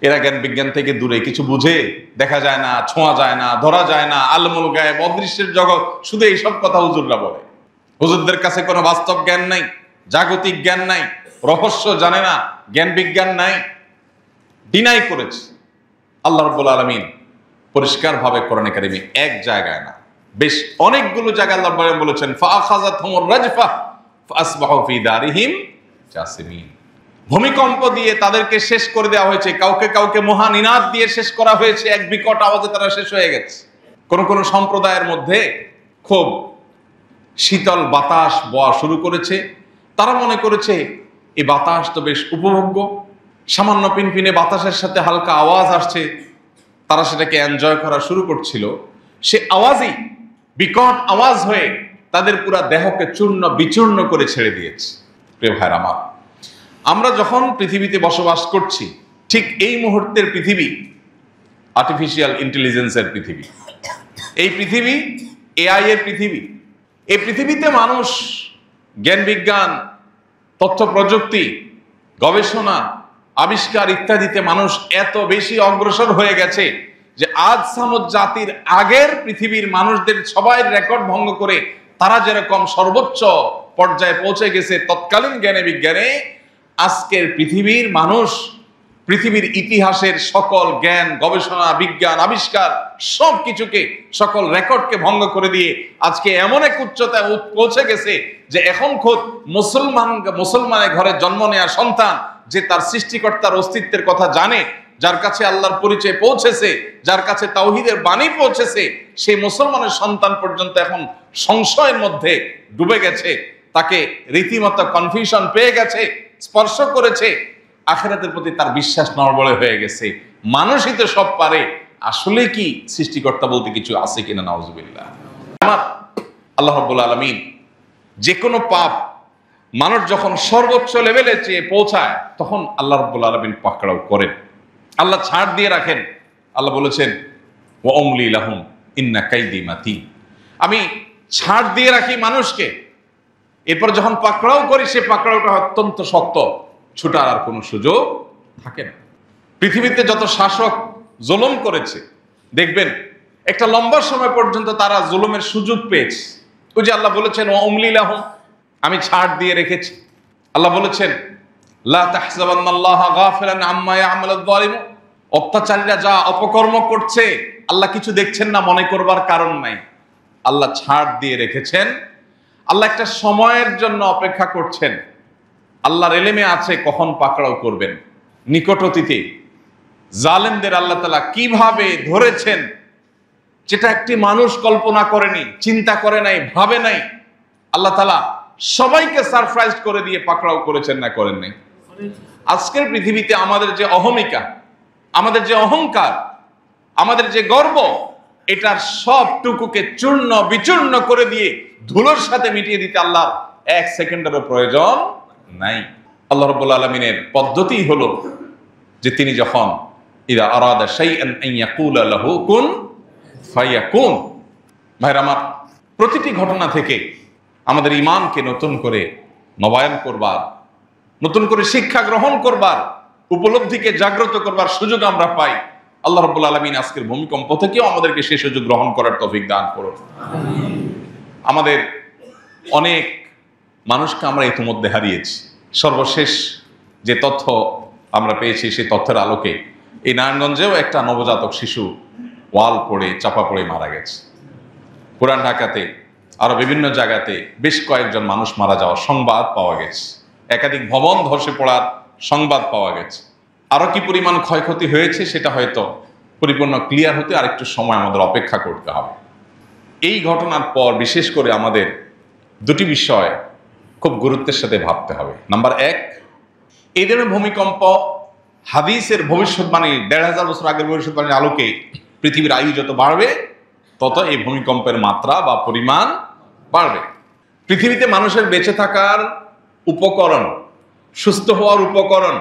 এরা জ্ঞান বিজ্ঞান থেকে দূরে, কিছু বুঝে, দেখা যায় না, ছোঁয়া যায় না, ধরা যায় না, আলমুল গায়েব, অদৃশ্যের জগৎ, শুধু এইসব কথা হুজুররা বলে। হুজুরদের কাছে কোনো বাস্তব জ্ঞান নাই, জাগতিক জ্ঞান নাই, রহস্য জানে না, জ্ঞান বিজ্ঞান নাই, ডিনাই করেছে। আল্লাহ রাব্বুল আলামিন পরিষ্কার ভাবে কোরআনে কারিমে এক জায়গায় না, বেশ অনেকগুলো জায়গায় আল্লাহ বলেছেন, ফাআখাযাতহুমুর রাজফা ফাসবাহু ফি দারিহিম জাসিমিন। ভূমিকম্প দিয়ে তাদেরকে শেষ করে দেওয়া হয়েছে, কাউকে কাউকে মহানিনাদ দিয়ে শেষ করা হয়েছে, এক বিকট আওয়াজে তারা শেষ হয়ে গেছে। কোন কোন সম্প্রদায়ের মধ্যে খুব শীতল বাতাস বওয়া শুরু করেছে, তারা মনে করেছে এই বাতাস তো বেশ উপভোগ্য, সামান্য পিনপিনে বাতাসের সাথে হালকা আওয়াজ আসছে, তারা সেটাকে এনজয় করা শুরু করছিল। সে আওয়াজই বিকট আওয়াজ হয়ে তাদের পুরা দেহকে চূর্ণ বিচূর্ণ করে ছেড়ে দিয়েছে। প্রিয় ভাইরা আমার, আমরা যখন পৃথিবীতে বসবাস করছি, ঠিক এই মুহূর্তের পৃথিবী আর্টিফিশিয়াল ইন্টেলিজেন্সের পৃথিবী, এই পৃথিবী এআই এর পৃথিবী। এই পৃথিবীতে মানুষ জ্ঞান বিজ্ঞান, তথ্য প্রযুক্তি, গবেষণা, আবিষ্কার ইত্যাদিতে মানুষ এত বেশি অগ্রসর হয়ে গেছে যে আজ সামুদ জাতির আগের পৃথিবীর মানুষদের সবাই রেকর্ড ভঙ্গ করে তারা যেরকম সর্বোচ্চ পর্যায়ে পৌঁছে গেছে তৎকালীন জ্ঞানে বিজ্ঞানে, আজকের পৃথিবীর মানুষ পৃথিবীর ইতিহাসের সকল জ্ঞান, গবেষণা, বিজ্ঞান, আবিষ্কার সবকিছুকে, সকল রেকর্ডকে ভঙ্গ করে দিয়ে আজকে এমন এক উচ্চতায় পৌঁছে গেছে যে এখন খোদ মুসলমানের ঘরে জন্ম নেওয়া সন্তান যে তার সৃষ্টিকর্তার অস্তিত্বের কথা জানে, যার কাছে আল্লাহর পরিচয় পৌঁছেছে, যার কাছে তাওহীদের বাণী পৌঁছেছে, সেই মুসলমানের সন্তান পর্যন্ত এখন সংশয়ের মধ্যে ডুবে গেছে, তাকে রীতিমতো কনফিউশন পেয়ে গেছে, স্পর্শ করেছে, আখিরাতের প্রতি তার বিশ্বাস নড়বড়ে হয়ে গেছে। মানুষই তো সব পারে, আসলে কি সৃষ্টিকর্তা বলতে কিছু আছে কিনা? নাউজুবিল্লাহ। আমার আল্লাহ রাব্বুল আলামিন যে কোনো পাপ মানুষ যখন সর্বোচ্চ লেভেলে চেয়ে পৌঁছায়, তখন আল্লাহ রাব্বুল আলামিন পাকড়াও করেন, আল্লাহ ছাড় দিয়ে রাখেন। আল্লাহ বলেছেন, ওয়া উমলি লাহুম ইন্না কাইদি মাতিন। আমি ছাড় দিয়ে রাখি মানুষকে, এরপর যখন পাকড়াও করি, সে পাকড়াওটা অত্যন্ত শক্ত, ছুটার আর কোনো সুযোগ থাকে না। পৃথিবীতে যত শাসক জুলুম করেছে, দেখবেন একটা লম্বা সময় পর্যন্ত তারা জুলুমের সুযোগ পেয়েছে। ওই যে আল্লাহ বলেছেন, ওয়া উমলি লাহুম, আমি ছাড় দিয়ে রেখেছি। আল্লাহ বলেছেন, লা তাহসাবান্নাল্লাহা গাফিলান আম্মা ইয়ামালুয যালিমুন। অত্যাচারীরা যা অপকর্ম করছে আল্লাহ কিছু দেখছেন না মনে করবার কারণ নাই। আল্লাহ ছাড় দিয়ে রেখেছেন, আল্লাহ একটা সময়ের জন্য অপেক্ষা করছেন। আল্লাহর এলেমে আছে কখন পাকড়াও করবেন। নিকট অতীতে জালেমদের আল্লাহ তাআলা কিভাবে ধরেছেন, যেটা একটি মানুষ কল্পনা করেনি, চিন্তা করে নাই, ভাবে নাই, আল্লাহ তাআলা সবাইকে সারপ্রাইজ করে দিয়ে পাকড়াও করেছেন না করেন নাই? আজকের পৃথিবীতে আমাদের যে অহমিকা, আমাদের যে অহংকার, আমাদের যে গর্ব, এটার সবটুকুকে চূর্ণ বিচূর্ণ করে দিয়ে ধুলোর সাথে মিটিয়ে দিতে আল্লাহর এক সেকেন্ডেরও প্রয়োজন নাই। আল্লাহ রাব্বুল আলামিনের পদ্ধতি হলো যে তিনি যখন ইযা আরাদা শাইআন আন ইয়াকুলা লাহু কুন ফায়াকুন। ভাইরা আমার, প্রতিটি ঘটনা থেকে আমাদের ঈমানকে নতুন করে নবায়ন করবার, নতুন করে শিক্ষা গ্রহণ করবার, উপলব্ধিকে জাগ্রত করবার সুযোগ আমরা পাই। আল্লাহ রাব্বুল আলামিন আজকের ভূমিকম্প থেকেও আমাদেরকে সেই সুযোগ গ্রহণ করার তৌফিক দান করুন। আমাদের অনেক মানুষকে আমরা ইতিমধ্যে হারিয়েছি। সর্বশেষ যে তথ্য আমরা পেয়েছি, সেই তথ্যের আলোকে এই নারায়ণগঞ্জেও একটা নবজাতক শিশু ওয়াল পড়ে চাপা পড়ে মারা গেছে। পুরান ঢাকাতে আরো বিভিন্ন জায়গাতে বেশ কয়েকজন মানুষ মারা যাওয়ার সংবাদ পাওয়া গেছে। একাধিক ভবন ধসে পড়ার সংবাদ পাওয়া গেছে। আরো কি পরিমাণ ক্ষয়ক্ষতি হয়েছে সেটা হয়তো পরিপূর্ণ ক্লিয়ার হতে আরেকটু সময় আমাদের অপেক্ষা করতে হবে। এই ঘটনার পর বিশেষ করে আমাদের দুটি বিষয় খুব গুরুত্বের সাথে ভাবতে হবে। নাম্বার এক, এই ধরনের ভূমিকম্প হাদিসের ভবিষ্যৎবাণী, ১৫০০ বছর আগের ভবিষ্যৎবাণীর আলোকে পৃথিবীর আয়ু যত বাড়বে তত এই ভূমিকম্পের মাত্রা বা পরিমাণ বাড়বে। পৃথিবীতে মানুষের বেঁচে থাকার উপকরণ, সুস্থ হওয়ার উপকরণ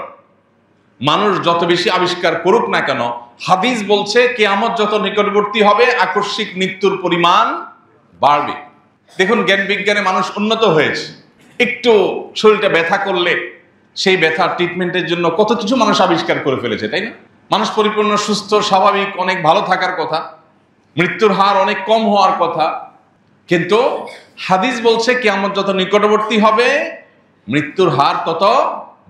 মানুষ যত বেশি আবিষ্কার করুক না কেন, হাদিস বলছে কিয়ামত যত নিকটবর্তী হবে আকস্মিক মৃত্যুর পরিমাণ বাড়বে। দেখুন, জ্ঞান বিজ্ঞানে মানুষ উন্নত হয়েছে। একটু শরীরটা ব্যথা করলে সেই ব্যথা ট্রিটমেন্টের জন্য কত কিছু মানুষ আবিষ্কার করে ফেলেছে, তাই না? মানুষ পরিপূর্ণ সুস্থ স্বাভাবিক অনেক ভালো থাকার কথা, মৃত্যুর হার অনেক কম হওয়ার কথা, কিন্তু হাদিস বলছে কিয়ামত যত নিকটবর্তী হবে মৃত্যুর হার তত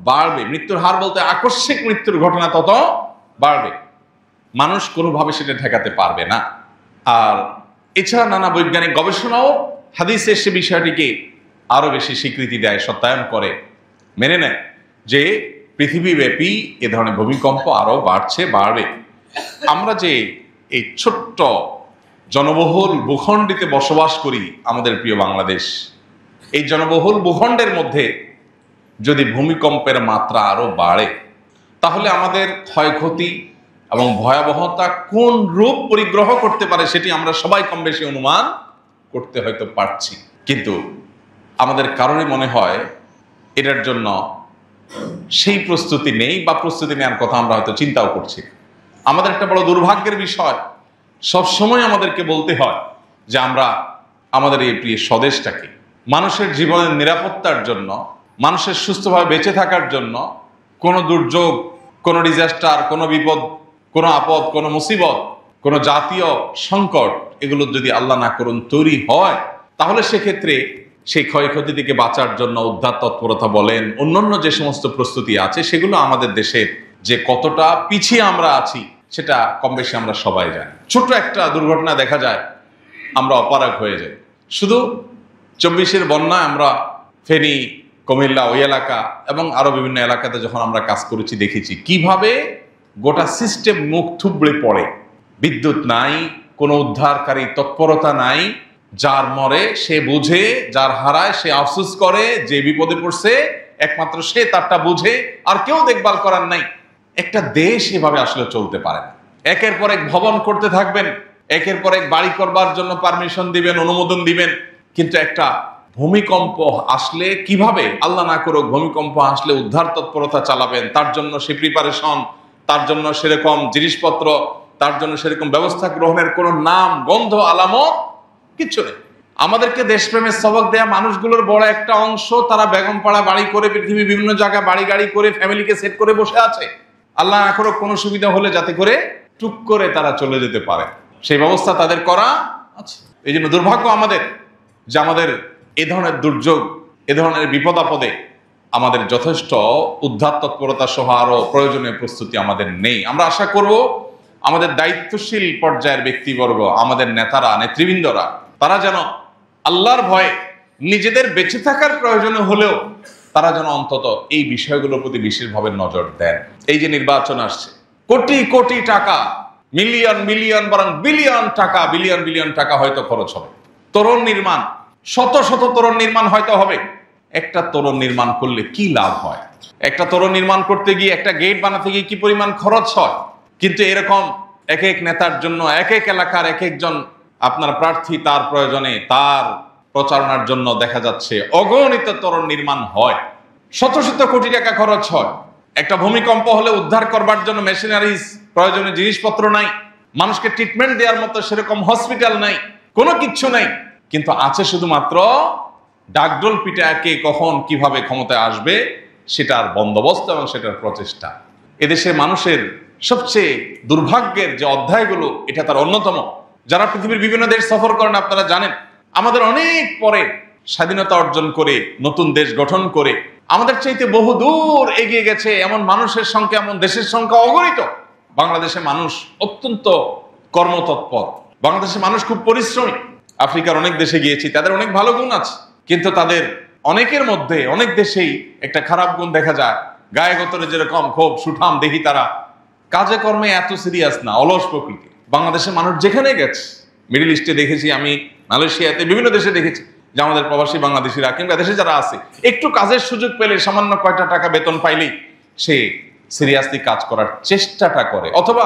বাড়বে। মৃত্যুর হার বলতে আকস্মিক মৃত্যুর ঘটনা তত বাড়বে, মানুষ কোনোভাবে সেটা ঠেকাতে পারবে না। আর এছাড়া নানা বৈজ্ঞানিক গবেষণাও হাদিসে সে বিষয়টিকে আরো বেশি স্বীকৃতি দেয়, সত্যায়ন করে, মেনে নেয় যে পৃথিবীব্যাপী এ ধরনের ভূমিকম্প আরো বাড়বে। আমরা যে এই ছোট্ট জনবহুল ভূখণ্ডেতে বসবাস করি, আমাদের প্রিয় বাংলাদেশ, এই জনবহুল ভূখণ্ডের মধ্যে যদি ভূমিকম্পের মাত্রা আরো বাড়ে তাহলে আমাদের ক্ষয়ক্ষতি এবং ভয়াবহতা কোন রূপ পরিগ্রহ করতে পারে সেটি আমরা সবাই কম বেশি অনুমান করতে হয়তো পারছি, কিন্তু আমাদের কারণে মনে হয় এটার জন্য সেই প্রস্তুতি নেই, বা প্রস্তুতি নেওয়ার কথা আমরা হয়তো চিন্তাও করছি। আমাদের একটা বড় দুর্ভাগ্যের বিষয়, সবসময় আমাদেরকে বলতে হয় যে আমরা আমাদের এই প্রিয় স্বদেশটাকে মানুষের জীবনের নিরাপত্তার জন্য, মানুষের সুস্থভাবে বেঁচে থাকার জন্য কোনো দুর্যোগ, কোনো ডিজাস্টার, কোনো বিপদ, কোনো আপদ, কোনো মুসিবত, কোনো জাতীয় সংকট, এগুলো যদি আল্লাহ না করুন তৈরি হয়, তাহলে সেক্ষেত্রে সেই ক্ষয়ক্ষতি থেকে বাঁচার জন্য উদ্ধার তৎপরতা বলেন, অন্যান্য যে সমস্ত প্রস্তুতি আছে, সেগুলো আমাদের দেশের যে কতটা পিছিয়ে আমরা আছি সেটা কম বেশি আমরা সবাই জানি। ছোট একটা দুর্ঘটনা দেখা যায় আমরা অপারগ হয়ে যাই। শুধু 24-এর বন্যায় আমরা ফেনী, কুমিল্লা, ওই এলাকা এবং আরো বিভিন্ন এলাকাতে যখন আমরা কাজ করেছি দেখেছি কিভাবে গোটা সিস্টেম মুখ থুবড়ে পড়ে। বিদ্যুৎ নাই, কোনো উদ্ধারকারী তৎপরতা নাই, যার মরে সে বুঝে, যার হারায় সে আফসোস করে, যে বিপদে পড়ছে একমাত্র সে তারটা বুঝে, আর কেউ দেখভাল করার নাই। একটা দেশ এভাবে আসলে চলতে পারে না। একের পর এক ভবন করতে থাকবেন, একের পর এক বাড়ি করবার জন্য পারমিশন দিবেন, অনুমোদন দিবেন, কিন্তু একটা ভূমিকম্প আসলে কিভাবে, আল্লাহ না করুক ভূমিকম্প আসলে উদ্ধার তৎপরতা চালাবেন, তার জন্য সে প্রিপারেশন, তার জন্য সেরকম জিনিসপত্র, তার জন্য সেরকম ব্যবস্থা গ্রহণের কোনো নাম, গন্ধ, আলামত কিচ্ছু নেই। আমাদেরকে দেশপ্রেমের সবক দেয়া মানুষগুলোর বড় একটা অংশ তারা বেগমপাড়া বাড়ি করে, পৃথিবীর বিভিন্ন জায়গায় বাড়ি গাড়ি করে, ফ্যামিলিকে সেট করে বসে আছে, আল্লাহ না করুক কোনো সুবিধা হলে যাতে করে টুক করে তারা চলে যেতে পারে, সেই ব্যবস্থা তাদের করা আছে। এই জন্য দুর্ভাগ্য আমাদের যে আমাদের এ ধরনের দুর্যোগ, এ ধরনের বিপদ আপদে আমাদের যথেষ্ট উদ্ধার তৎপরতা সহ আরো প্রয়োজনীয় প্রস্তুতি আমাদের নেই। আমরা আশা করব আমাদের দায়িত্বশীল পর্যায়ের ব্যক্তিবর্গ, আমাদের নেতারা, নেতৃবৃন্দরা, তারা যেন আল্লাহর ভয়ে নিজেদের বেঁচে থাকার প্রয়োজনে হলেও তারা যেন অন্তত এই বিষয়গুলোর প্রতি বিশেষভাবে নজর দেন। এই যে নির্বাচন আসছে, কোটি কোটি টাকা, মিলিয়ন মিলিয়ন বরং বিলিয়ন টাকা, বিলিয়ন বিলিয়ন টাকা হয়তো খরচ হবে। তোরণ নির্মাণ, শত শত তোরণ নির্মাণ হয়তো হবে। একটা তোরণ নির্মাণ করলে কি লাভ হয়? একটা তোরণ নির্মাণ করতে গিয়ে, একটা গেট বানাতে গিয়ে কি পরিমাণ খরচ হয়? কিন্তু এরকম এক এক নেতার জন্য, এক এক এলাকার এক একজন আপনার প্রার্থী, তার প্রয়োজনে, তার প্রচারণার জন্য দেখা যাচ্ছে অগণিত তোরণ নির্মাণ হয়, শত শত কোটি টাকা খরচ হয়। একটা ভূমিকম্প হলে উদ্ধার করবার জন্য মেশিনারিজ, প্রয়োজনীয় জিনিসপত্র নাই, মানুষকে ট্রিটমেন্ট দেওয়ার মতো সেরকম হসপিটাল নাই, কোনো কিচ্ছু নাই, কিন্তু আছে শুধুমাত্র ডাকডোল পিটাকে কখন কিভাবে ক্ষমতায় আসবে সেটার বন্দোবস্ত এবং সেটার প্রচেষ্টা। এদেশের মানুষের সবচেয়ে দুর্ভাগ্যের যে অধ্যায়গুলো, এটা তার অন্যতম। যারা পৃথিবীর বিভিন্ন দেশ সফর করেন আপনারা জানেন, আমাদের অনেক পরে স্বাধীনতা অর্জন করে, নতুন দেশ গঠন করে, আমাদের চাইতে বহু দূর এগিয়ে গেছে এমন মানুষের সংখ্যা, এমন দেশের সংখ্যা অগণিত। বাংলাদেশের মানুষ অত্যন্ত কর্মতৎপর, বাংলাদেশের মানুষ খুব পরিশ্রমী। আফ্রিকার অনেক দেশে গিয়েছি, তাদের অনেক ভালো গুণ আছে, কিন্তু তাদের অনেকের মধ্যে, অনেক দেশেই একটা খারাপ গুণ দেখা যায়। গায়ে গতরে যেরকম খুব সুঠাম, দেখি তারা কাজে কর্মে এত সিরিয়াস না, অলস প্রকৃতি। বাংলাদেশের মানুষ যেখানে গেছে, মিডল ইস্টে দেখেছি আমি, মালয়েশিয়াতে, বিভিন্ন দেশে দেখেছি যে আমাদের প্রবাসী বাংলাদেশিরা কিংবা দেশে যারা আছে, একটু কাজের সুযোগ পেলে, সামান্য কয়টা টাকা বেতন পাইলেই সে সিরিয়াসলি কাজ করার চেষ্টাটা করে, অথবা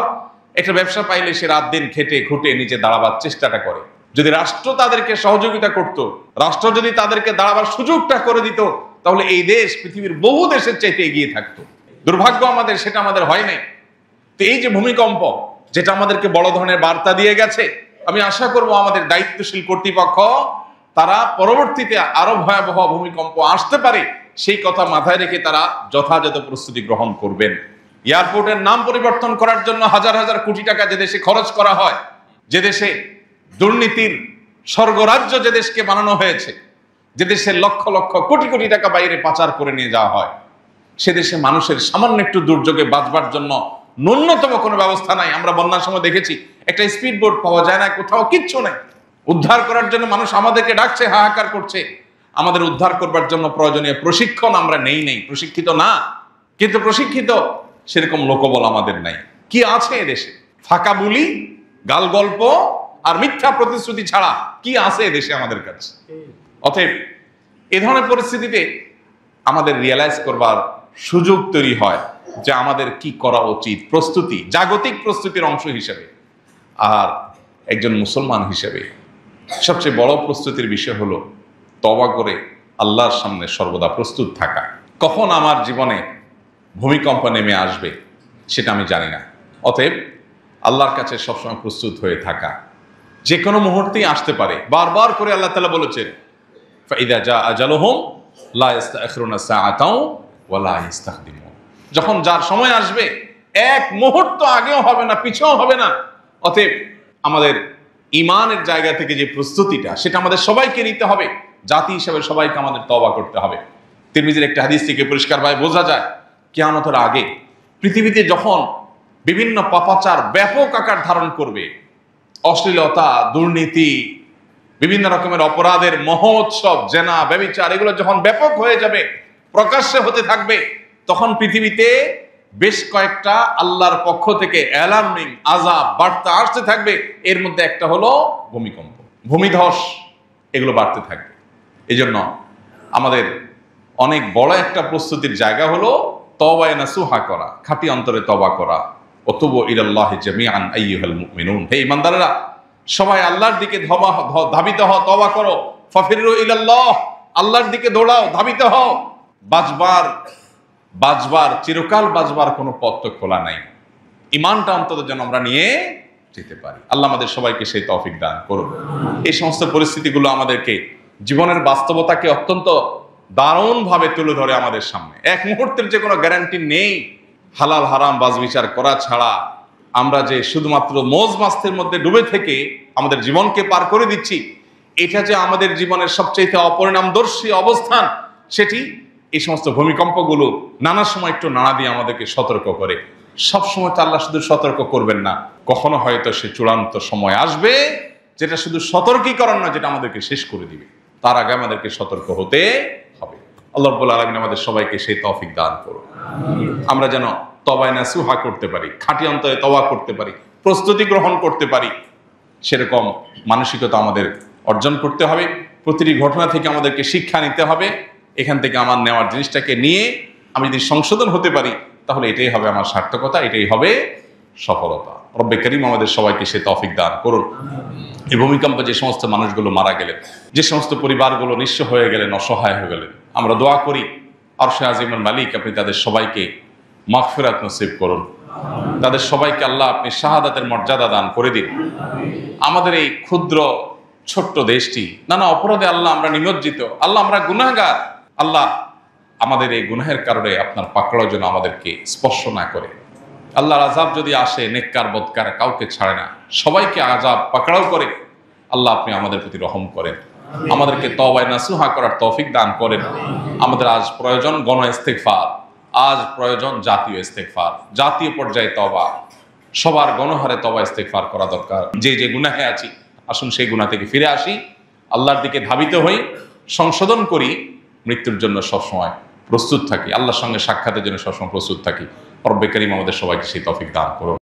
একটা ব্যবসা পাইলে সে রাত দিন খেটে খুঁটে নিচে দাঁড়াবার চেষ্টাটা করে। যদি রাষ্ট্র তাদেরকে সহযোগিতা করত, রাষ্ট্র যদি তাদেরকে দাঁড়াবার সুযোগটা করে দিত, তাহলে এই দেশ পৃথিবীর বহু দেশের চাইতে এগিয়ে থাকতো। দুর্ভাগ্য আমাদের, সেটা আমাদের হয় নাই। তো এই যে ভূমিকম্প, যেটা আমাদেরকে বড় ধরনের বার্তা দিয়ে গেছে, আমি আশা করব আমাদের দায়িত্বশীল কর্তৃপক্ষ তারা পরবর্তীতে আরো ভয়াবহ ভূমিকম্প আসতে পারে সেই কথা মাথায় রেখে তারা যথাযথ প্রস্তুতি গ্রহণ করবেন। এয়ারপোর্টের নাম পরিবর্তন করার জন্য হাজার হাজার কোটি টাকা যে দেশে খরচ করা হয়, যে দেশে দুর্নীতির স্বর্গরাজ্য যে দেশকে বানানো হয়েছে, যে দেশে লক্ষ লক্ষ কোটি কোটি টাকা বাইরে পাচার করে নিয়ে যাওয়া হয়, সে দেশে মানুষের সামান্য একটু দুর্যোগে বাঁচবার জন্য ন্যূনতম কোনো ব্যবস্থা নাই। আমরা বন্যার সময় দেখেছি একটা স্পিড বোট পাওয়া যায় না, কোথাও কিচ্ছু নেই। উদ্ধার করার জন্য মানুষ আমাদেরকে ডাকছে, হাহাকার করছে। আমাদের উদ্ধার করবার জন্য প্রয়োজনীয় প্রশিক্ষণ আমরা নেই, প্রশিক্ষিত না। কিন্তু প্রশিক্ষিত সেরকম লোকবল আমাদের নাই। কি আছে এদেশে? ফাঁকা বুলি, গাল গল্প আর মিথ্যা প্রতিশ্রুতি ছাড়া কি আছে এদেশে আমাদের কাছে? অতএব এ ধরনের পরিস্থিতিতে আমাদের রিয়েলাইজ করবার সুযোগ তৈরি হয় যে আমাদের কি করা উচিত, প্রস্তুতি, জাগতিক প্রস্তুতির অংশ হিসেবে। আর একজন মুসলমান হিসেবে সবচেয়ে বড় প্রস্তুতির বিষয় হলো তওবা করে আল্লাহর সামনে সর্বদা প্রস্তুত থাকা। কখন আমার জীবনে ভূমিকম্প নেমে আসবে সেটা আমি জানি না। অতএব আল্লাহর কাছে সবসময় প্রস্তুত হয়ে থাকা, যে কোনো মুহূর্তেই আসতে পারে। বারবার করে আল্লাহ তাআলা বলেছেন, ফাইদা জা আজালুহুম লা ইস্তাখিরুনা সাআতাও ওয়া লা ইস্তাকদিমুন। যখন যার সময় আসবে এক মুহূর্ত আগেও হবে না, পিছেও হবে না। অতএব আমাদের ঈমানের জায়গা থেকে যে প্রস্তুতিটা, সেটা আমাদের সবাইকে নিতে হবে। জাতি হিসেবে সবাইকে আমাদের তওবা করতে হবে। তিরমিজির একটা হাদিস থেকে পরিষ্কারভাবে বোঝা যায়, কিয়ামতের আগে পৃথিবীতে যখন বিভিন্ন পাপাচার ব্যাপক আকার ধারণ করবে, অশ্লীলতা, দুর্নীতি, বিভিন্ন রকমের অপরাধের মহোৎসব, জেনা, ব্যভিচার, এগুলো যখন ব্যাপক হয়ে যাবে, প্রকাশ্যে হতে থাকবে, তখন পৃথিবীতে বেশ কয়েকটা আল্লাহর পক্ষ থেকে অ্যালার্মিং আযাব বার্তা আসতে থাকবে। এর মধ্যে একটা হলো ভূমিকম্প, ভূমিধস, এগুলো বাড়তে থাকবে। এই জন্য আমাদের অনেক বড় একটা প্রস্তুতির জায়গা হলো তওবায়ে নাসুহা করা, খাঁটি অন্তরে তওবা করা। ওতুবু ইলাল্লাহি জামিআন আইয়ুহাল মুমিনুন, হে ঈমানদারেরা সবাই আল্লাহর দিকে ধাবিত হও, তওবা করো। ফাফিরু ইলাল্লাহ, আল্লাহর দিকে দৌড়াও, ধাবিত হও। বাঁচবার চিরকাল বাঁচবার কোনো পথ তো খোলা নাই। ঈমানটা অন্তত যেন আমরা নিয়ে যেতে পারি। আল্লাহ আমাদের সবাইকে সেই তৌফিক দান করুন। এই সমস্ত পরিস্থিতিগুলো আমাদেরকে জীবনের বাস্তবতাকে অত্যন্ত দারুণভাবে তুলে ধরে আমাদের সামনে। এক মুহূর্তের যে কোনো গ্যারান্টি নেই। হালাল হারাম বাছবিচার করা ছাড়া আমরা যে শুধুমাত্র মৌজ মাস্তের মধ্যে ডুবে থেকে আমাদের জীবনকে পার করে দিচ্ছি, এটা যে আমাদের জীবনের সবচেয়ে অপরিণামদর্শী অবস্থান, সেটি এই সমস্ত ভূমিকম্পগুলো নানা সময় একটু নাড়া দিয়ে আমাদেরকে সতর্ক করে। সব সময় তো আল্লাহ শুধু সতর্ক করবেন না, কখনো হয়তো সে চূড়ান্ত সময় আসবে যেটা শুধু সতর্কীকরণ না, যেটা আমাদেরকে শেষ করে দিবে। তার আগে আমাদেরকে সতর্ক হতে হবে। আল্লাহ রাব্বুল আলামিন আমাদের সবাইকে সেই তৌফিক দান করুন। আমরা যেন তওবায়ে নাসুহা করতে পারি, খাঁটি অন্তরে তওবা করতে পারি, প্রস্তুতি গ্রহণ করতে পারি, সেরকম মানসিকতা আমাদের অর্জন করতে হবে। প্রতিটি ঘটনা থেকে আমাদেরকে শিক্ষা নিতে হবে। এখান থেকে আমার নেওয়ার জিনিসটাকে নিয়ে আমি যদি সংশোধন হতে পারি, তাহলে এটাই হবে আমার সার্থকতা, এটাই হবে সফলতা। রব্বে কারীম আমাদের সবাইকে সে তৌফিক দান করুন। এই ভূমিকম্পে যে সমস্ত মানুষগুলো মারা গেলেন, যে সমস্ত পরিবারগুলো নিঃস্ব হয়ে গেলেন, অসহায় হয়ে গেলেন, আমরা দোয়া করি আরশে আজিমের মালিক আপনি তাদের সবাইকে মাগফিরাত নসিব করুন। তাদের সবাইকে আল্লাহ আপনি শাহাদাতের মর্যাদা দান করে দিন। আমাদের এই ক্ষুদ্র ছোট্ট দেশটি নানা অপরাধে আল্লাহ আমরা নিমজ্জিত, আল্লাহ আমরা গুনাহগার। আল্লাহ আমাদের এই গুনাহের কারণে আপনার পাকড়াও যেন আমাদেরকে স্পর্শ না করে। আল্লাহর আযাব যদি আসে, নেককার বদকার কাউকে ছাড়ে না, সবাইকে আযাব পাকড়াও করে। আল্লাহ আপনি আমাদের প্রতি রহম করেন, আমাদেরকে তওবায়ে নাসুহা করার তৌফিক দান করেন। আমাদের আজ প্রয়োজন গণ ইস্তেগফার, আজ প্রয়োজন জাতীয় ইস্তেগফার, জাতীয় পর্যায়ে তওবা, সবার গণহারে তওবা ইস্তেগফার করা দরকার। যে যে গুনাহে আছি, আসুন সেই গুনাহ থেকে ফিরে আসি, আল্লাহর দিকে ধাবিত হই, সংশোধন করি, মৃত্যুর জন্য সবসময় প্রস্তুত থাকি, আল্লাহর সঙ্গে সাক্ষাতের জন্য সবসময় প্রস্তুত থাকি। রব্বে কারীম আমাদের সবাইকে সেই তৌফিক দান করুন।